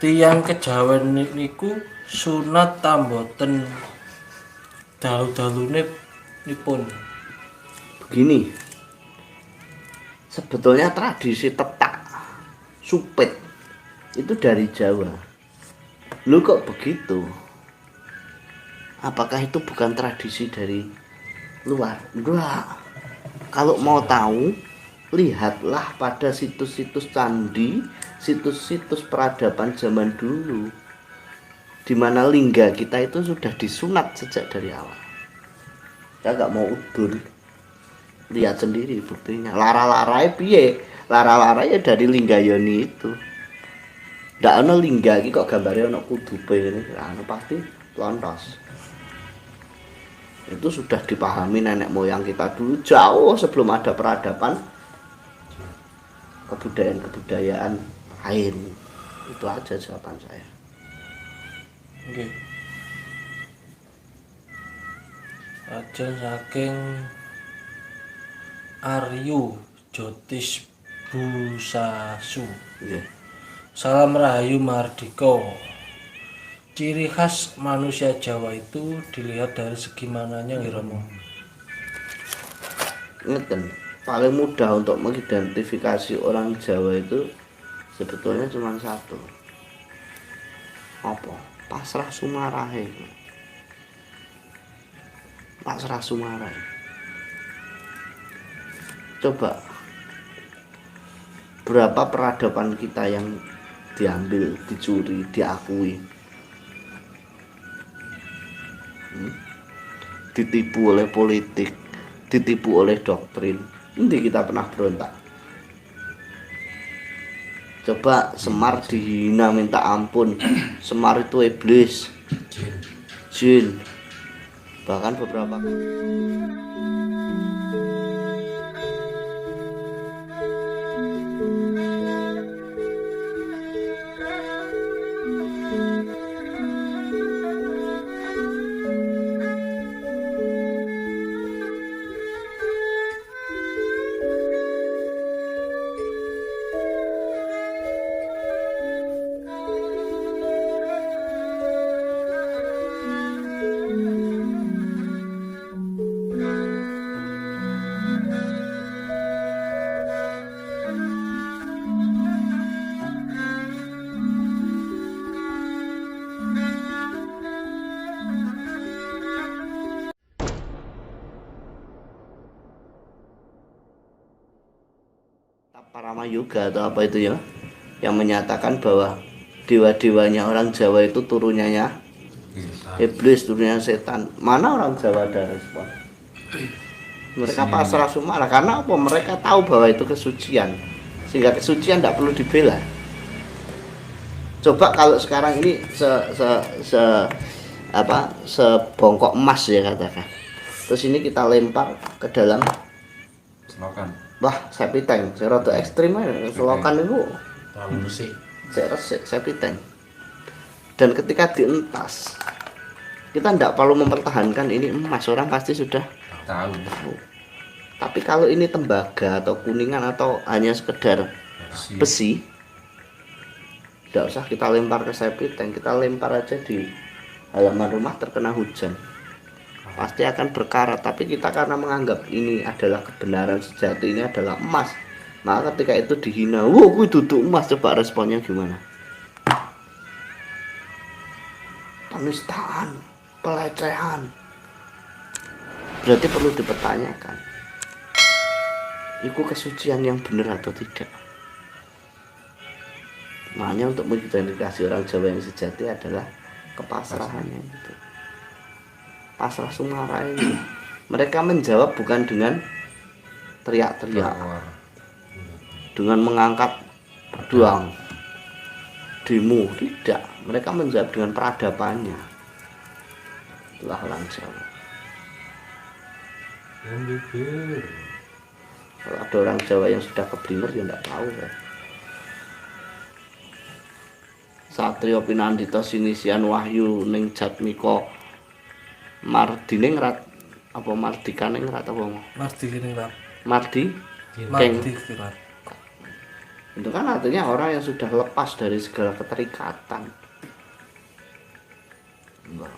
Tiyang kejawen niku sunat tamboten dalu-dalune nipun. Begini, sebetulnya tradisi tetak supit itu dari Jawa. Lu kok begitu? Apakah itu bukan tradisi dari luar? Enggak. Kalau mau tahu, lihatlah pada situs-situs candi, situs-situs peradaban zaman dulu, di mana lingga kita itu sudah disunat sejak dari awal. Ya nggak mau udul, lihat sendiri buktinya. Lara-larai piye? Lara-larai ya dari lingga yoni itu. Ndak ana lingga iki kok gambare ana kudupe ngene, anu pasti lontos. Itu sudah dipahami nenek moyang kita dulu jauh sebelum ada peradaban kebudayaan lain. Itu aja jawaban saya. Nggih. Ajeng saking Aryu Jotis Busasu. Nggih. Salam Rahayu Mardika. Ciri khas manusia Jawa itu dilihat dari segi mananya nggih Romo? Ngeten, paling mudah untuk mengidentifikasi orang Jawa itu sebetulnya cuma satu. Apa? Pasrah sumarahe. Pasrah sumarahe. Coba berapa peradaban kita yang diambil, dicuri, diakui, ditipu oleh politik, ditipu oleh doktrin. Nanti kita pernah berontak. Coba Semar dihina minta ampun. Semar itu iblis, jin. Bahkan beberapa Parama Yoga atau apa itu ya, yang menyatakan bahwa dewa-dewanya orang Jawa itu turunannya iblis, turunannya setan. Mana orang Jawa ada respon? Mereka pasrah sumara karena apa? Mereka tahu bahwa itu kesucian, sehingga kesucian tidak perlu dibela. Coba kalau sekarang ini sebongkok emas ya katakan, terus ini kita lempar ke dalam selokan. Wah, sapi tank, saya rada ekstrim aja. Selokan itu Terlalu resik. saya resik, sapi tank. Dan ketika dientas, kita tidak perlu mempertahankan ini emas, orang pasti sudah Tahu. Tapi kalau ini tembaga atau kuningan atau hanya sekedar besi, tidak usah kita lempar ke sapi tank, kita lempar aja di halaman rumah terkena hujan, pasti akan berkarat. Tapi kita karena menganggap ini adalah kebenaran sejati, ini adalah emas, maka ketika itu dihina, wah gue duduk emas, coba responnya gimana? Penistaan, pelecehan. Berarti perlu dipertanyakan, itu kesucian yang benar atau tidak. Makanya untuk mengidentifikasi orang Jawa yang sejati adalah kepasrahannya itu. Pasrah sumara ini. Mereka menjawab bukan dengan teriak-teriak, dengan mengangkat pedang, demo, tidak. Mereka menjawab dengan peradabannya. Itulah orang Jawa. Kalau ada orang Jawa yang sudah keblinger ya tidak tahu ya. Satrio Pinandita Sinisian Wahyu ning Jatmika Mardiningrat apa Mardikaningrat apa Mardi Kiningrat. Mardi Mardi Kiningrat. Itu kan artinya orang yang sudah lepas dari segala keterikatan. Nah,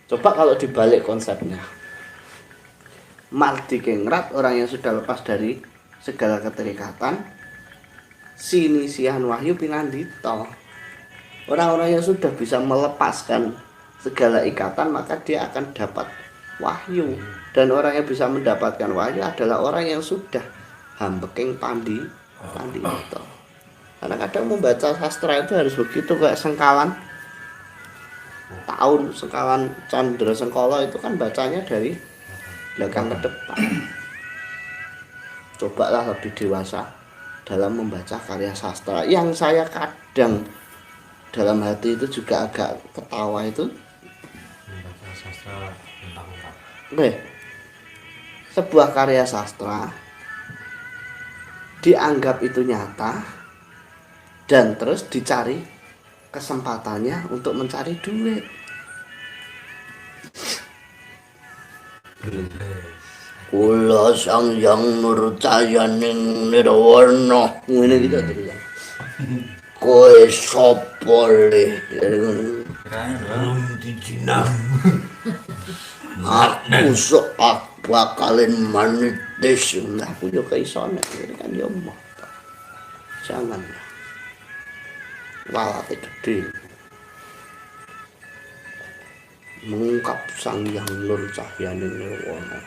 coba kalau dibalik konsepnya, Mardikingrat orang yang sudah lepas dari segala keterikatan, Sinisihan Wahyu Pinandito orang-orang yang sudah bisa melepaskan segala ikatan, maka dia akan dapat wahyu. Dan orang yang bisa mendapatkan wahyu adalah orang yang sudah hambeking pandi itu. Karena kadang membaca sastra itu harus begitu, kayak Sengkalan tahun, Sengkalan Candra Sengkala itu kan bacanya dari belakang ke depan. Cobalah lebih dewasa dalam membaca karya sastra. Yang saya kadang dalam hati itu juga agak ketawa itu, Membaca sastra mentang-mentang. sebuah karya sastra dianggap itu nyata dan terus dicari kesempatannya untuk mencari duit. Kula sang yang nurcayaning nirwana ngene iki to terus. Koe sapa le? Belum dijinah. Aku sok bakalin manitis. Lah aku yo kaisone kan yo mah. Jangan. Walate gede. Mengungkap sang yang nur cahyaning nirwana.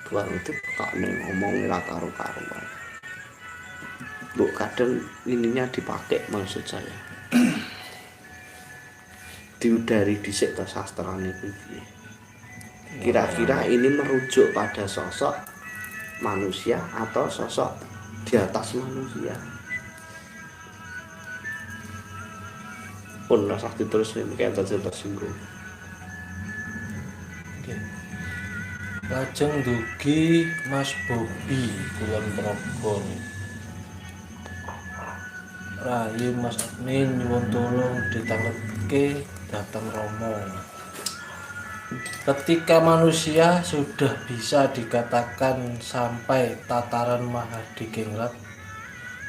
Tuhan itu kakne ngomong ora karo-karuan. Bu, kadang ininya dipakai maksud saya. Diudari dhisik to sastrane kuwi. Kira-kira ini merujuk pada sosok manusia atau sosok di atas manusia. Pun rasa terus ini kayak tersinggung. Lajeng dugi Mas Bobi Kulon Progo. Rayi Mas Admin nyuwun tulung ditangletke dhateng Rama. Ketika manusia sudah bisa dikatakan sampai tataran Mahadikingrat,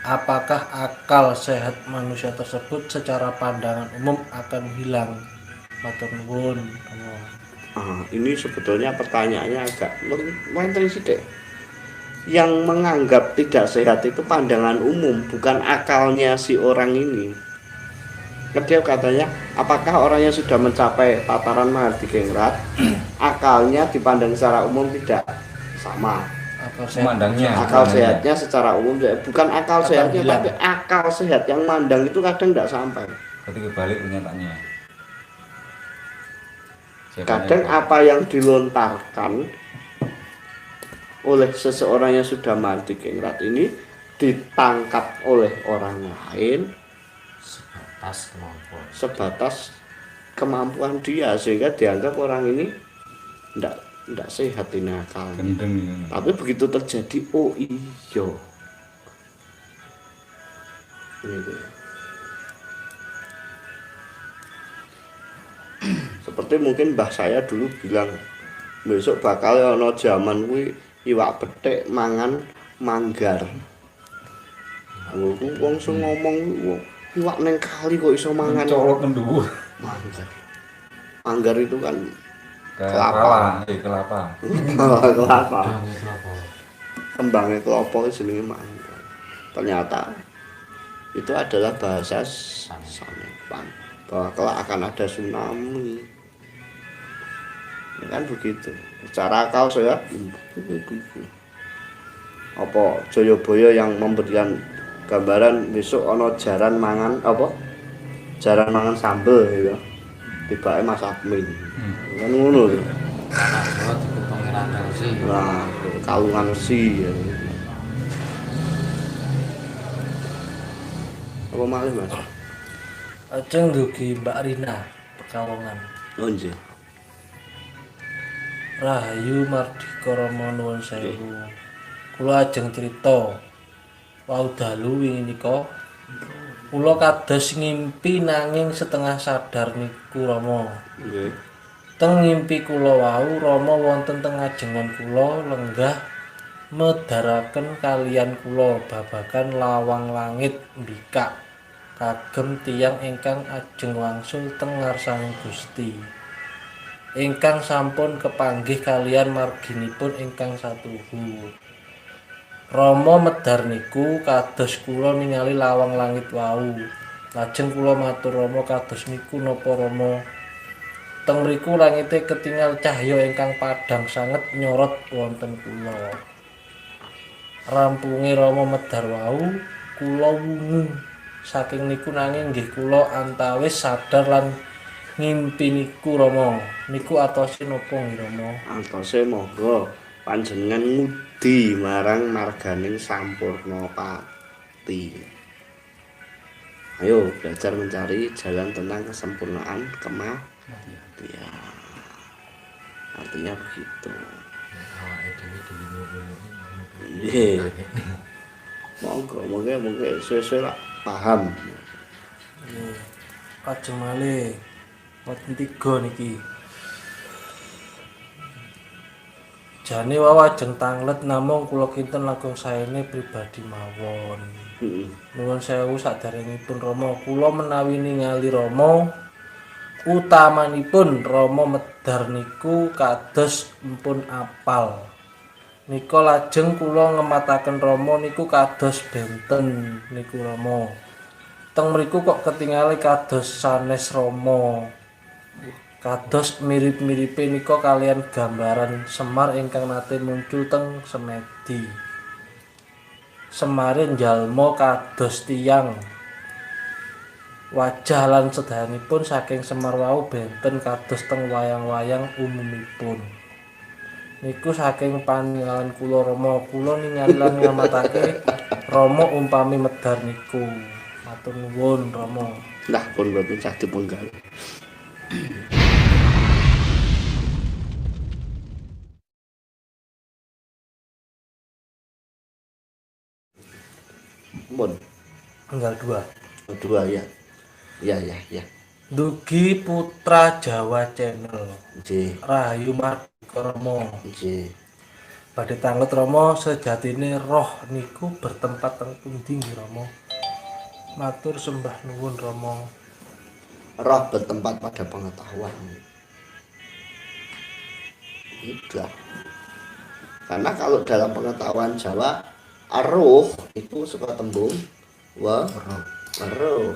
apakah akal sehat manusia tersebut secara pandangan umum akan hilang? Matur nuwun. Ini sebetulnya pertanyaannya agak menten sih deh. Yang menganggap tidak sehat itu pandangan umum, bukan akalnya si orang ini. Dia katanya, apakah orang yang sudah mencapai tataran Mahadikingrat, akalnya dipandang secara umum tidak sama. Akal sehatnya secara umum, bukan akal sehatnya, tapi akal sehat yang mandang itu kadang tidak sampai. Berarti kebalik pernyataannya. Kadang apa yang dilontarkan oleh seseorang yang sudah Mahadikingrat ini ditangkap oleh orang lain sebatas kemampuan dia, sehingga dianggap orang ini tidak sehat ini akalnya. Tapi begitu terjadi, oh iya gitu. Seperti mungkin mbah saya dulu bilang, besok bakal ana jaman kuwi iwak betik mangan manggar. Wong sing ngomong iwak ning kali kok iso mangan colok kenduwur. Manggar. Manggar itu kan Kelapa. kelapa. Kembangnya kelapa itu jenenge manggar. Ternyata itu adalah bahasa Sanepan, bahwa kelak akan ada tsunami. Kan begitu. Secara akal saya apa Jayabaya yang memberikan gambaran besok ana jaran mangan apa? Jaran mangan sambel gitu. Tibake Mas Admin. Kan ngono lho. Nah, kalungan si. Apa malih Mas? Lajeng dugi Mbak Rina Pekalongan. Oh nggih. Rahayu Mardika Rama nuwun sewu. Kula ajeng crita wau dalu wingi nika kula kados ngimpi nanging setengah sadar niku Rama. Nggih. Teng ngimpi kula wau Rama wonten teng ajengan kula lenggah medharaken kaliyan kula babagan lawang langit mbikak kagem tiyang ingkang ajeng wangsul teng ngarsaning Gusti ingkang sampun kepanggih kaliyan marginipun ingkang satuhu. Rama medhar niku kados kula ningali lawang langit wau. Lajeng kula matur Rama kados niku napa Rama? Teng mriku langite ketingal cahya ingkang padhang sanget nyorot wonten kula. Rampunge Rama medhar wau, kula wungu saking niku nanging nggih kula antawis sadar lan ngimpi niku Rama. Niku atose napa nggih Rama? Antose monggo panjenengan ngudi marang marganing sampurna pati. Ayo belajar mencari jalan tentang kesempurnaan kematian. Artinya begitu. Nggih. Monggo sesuai lah paham. Nggih. Kajeng malih wonten 3 niki. Jane wau ajeng tanglet namung kula kinten langkung saene pribadi mawon. Heeh. Nuwun sewu saderengipun Rama, kula menawi ningali Rama utamanipun Rama medhar niku kados mpun apal. Nika lajeng kula ngemataken Rama niku kados benten niku Rama. Teng mriku kok ketingale kados sanes Rama. Kados mirip-miripe nika kalian gambaran Semar ingkang nate muncul teng Semedi. Semare njalma kados tiyang. Wajah lan sedayanipun saking Semar wau benten kados teng wayang-wayang umumipun. Niku saking paninggalan kula Rama, kula ningali lan ngamatake Rama umpami medhar niku. Matur nuwun Rama. Lah pun boten sah dipunggal. Mun Tanggal 2. dua ya. Ya. Dugi Putra Jawa Channel. Nggih. Rahayu Mardika Rama. Nggih. Badhe tanglet Rama sejatine roh niku bertempat teng pundi nggih Rama? Matur sembah nuwun Rama. Roh bertempat pada pengetahuan. Tidak. Karena kalau dalam pengetahuan Jawa, roh itu suka tembung roh.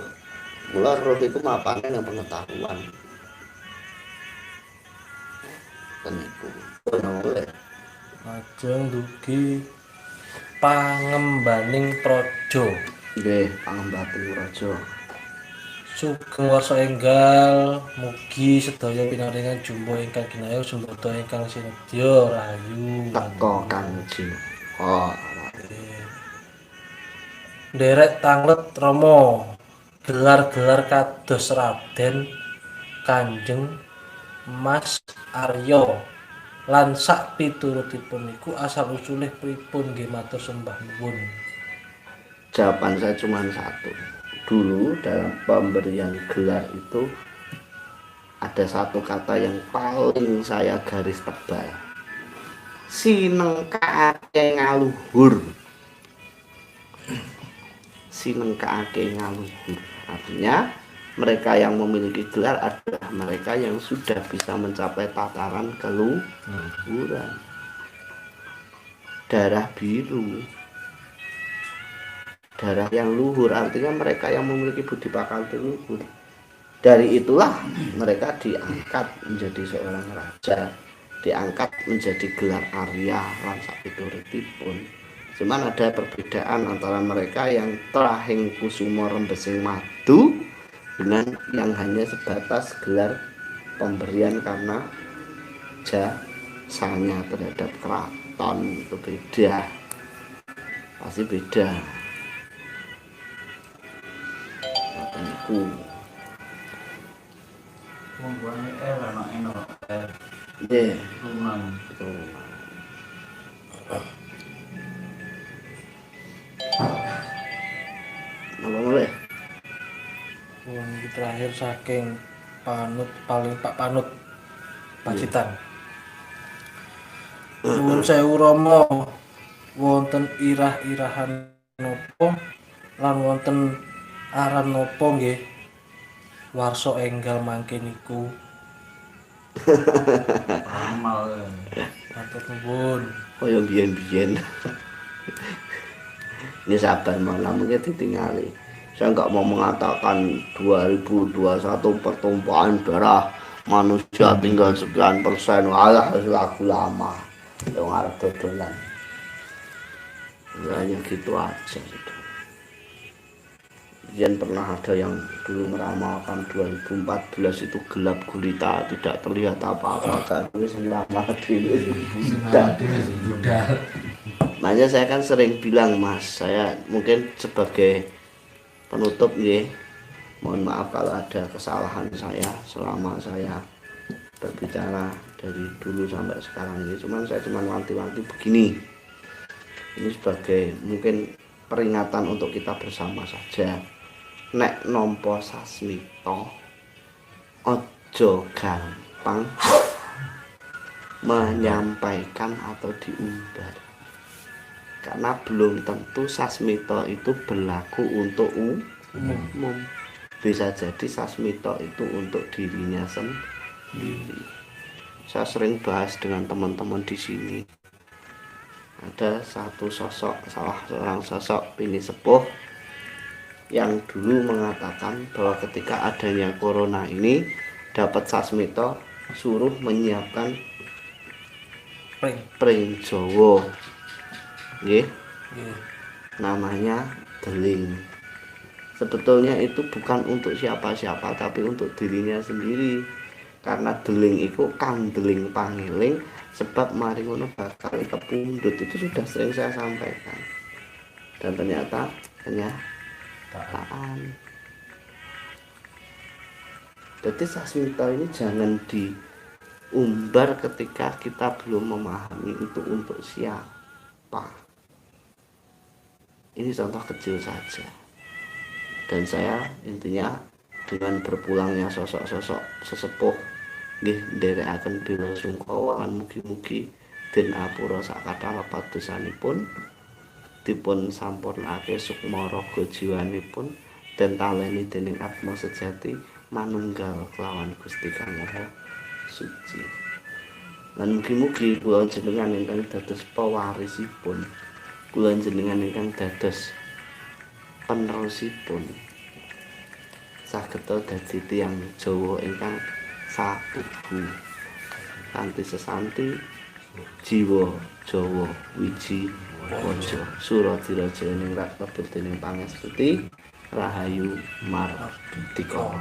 Mula roh itu mapane yang pengetahuan. Teniku. Boleh. Lajeng dugi pangembaning praja. Nggih, pangembating raja. Sugeng warsa enggal, mugi sedaya pinaringan jumbo ingkang ginayuh sumbada ingkang sinedya rahayu. Teko Kang Jin. Oh, Nderek tanglet Rama, gelar-gelar kados Raden, Kanjeng, Mas Arya lan sak piturutipun niku asal usulih pripun nggih matur sembah nuwun. jawaban saya cuma satu. Dulu dalam pemberian gelar itu ada satu kata yang paling saya garis tebal. Sinengkaake ngaluhur. Sinengkaake ngaluhur. Artinya mereka yang memiliki gelar adalah mereka yang sudah bisa mencapai tataran keluhuran. Darah biru. Darah yang luhur artinya mereka yang memiliki budi pakanti luhur. Dari itulah mereka diangkat menjadi seorang raja, diangkat menjadi gelar Arya lan sapiturutipun. Cuman ada perbedaan antara mereka yang trahing kusuma rembesing madu dengan yang hanya sebatas gelar pemberian karena jasanya terhadap keraton. Itu beda, pasti beda. Aku Membuangnya enak deh lunan. apa boleh Ini terakhir saking Panut paling Pak Panut Pacitan. Nuwun sewu Rama. wonten irah-irahan napa lan wonten aran napa nggih warsa enggal mangke niku. Ramal. Matur nuwun. Kaya biyen-biyen. Ini sabar malam mungkin ditinggali. Saya nggak mau mengatakan 2021 pertumpahan darah manusia tinggal sekian persen. Alah, lagu lama yang arep dodolan. Hanya gitu aja gitu. Yang pernah ada yang dulu meramalkan 2014 itu gelap gulita, tidak terlihat apa-apa. Tapi selama ini sudah. Makanya saya kan sering bilang, Mas, saya mungkin sebagai penutup ya, mohon maaf kalau ada kesalahan saya selama saya berbicara dari dulu sampai sekarang ini. Saya cuma wanti-wanti begini. Ini sebagai mungkin peringatan untuk kita bersama saja. Nek nompo sasmito ojo gampang menyampaikan atau diumbar, karena belum tentu sasmito itu berlaku untuk umum. Bisa jadi sasmito itu untuk dirinya sendiri. Saya sering bahas dengan teman-teman di sini. Ada satu sosok, salah seorang sosok pini sepuh yang dulu mengatakan bahwa ketika adanya corona ini dapat sasmito suruh menyiapkan pring Jawa. Nggih. Namanya deling. Sebetulnya itu bukan untuk siapa-siapa tapi untuk dirinya sendiri. Karena deling itu kandeling pangiling sebab mari ngono bakal kepundhut, itu sudah sering saya sampaikan. Dan ternyata kenyataan. Jadi sasmito ini jangan diumbar ketika kita belum memahami itu untuk siapa. Ini contoh kecil saja. Dan saya intinya dengan berpulangnya sosok-sosok sesepuh nggih nderekaken bela sungkawa lan mugi-mugi den apura sakatha lepadosanipun, dipun sampurnake sukma raga jiwanipun den taleni dening atma sejati manunggal kelawan Gusti Kang Maha Suci. Lan mugi-mugi kula jenengan ingkang dados pewarisipun, kula jenengan ingkang dados penerusipun sageta dadi tiyang Jawa ingkang sapuhu kanthi sesanti jiwa Jawa wiji waja Suradiraja ning rak lebet dening pangestuti Rahayu Mardika.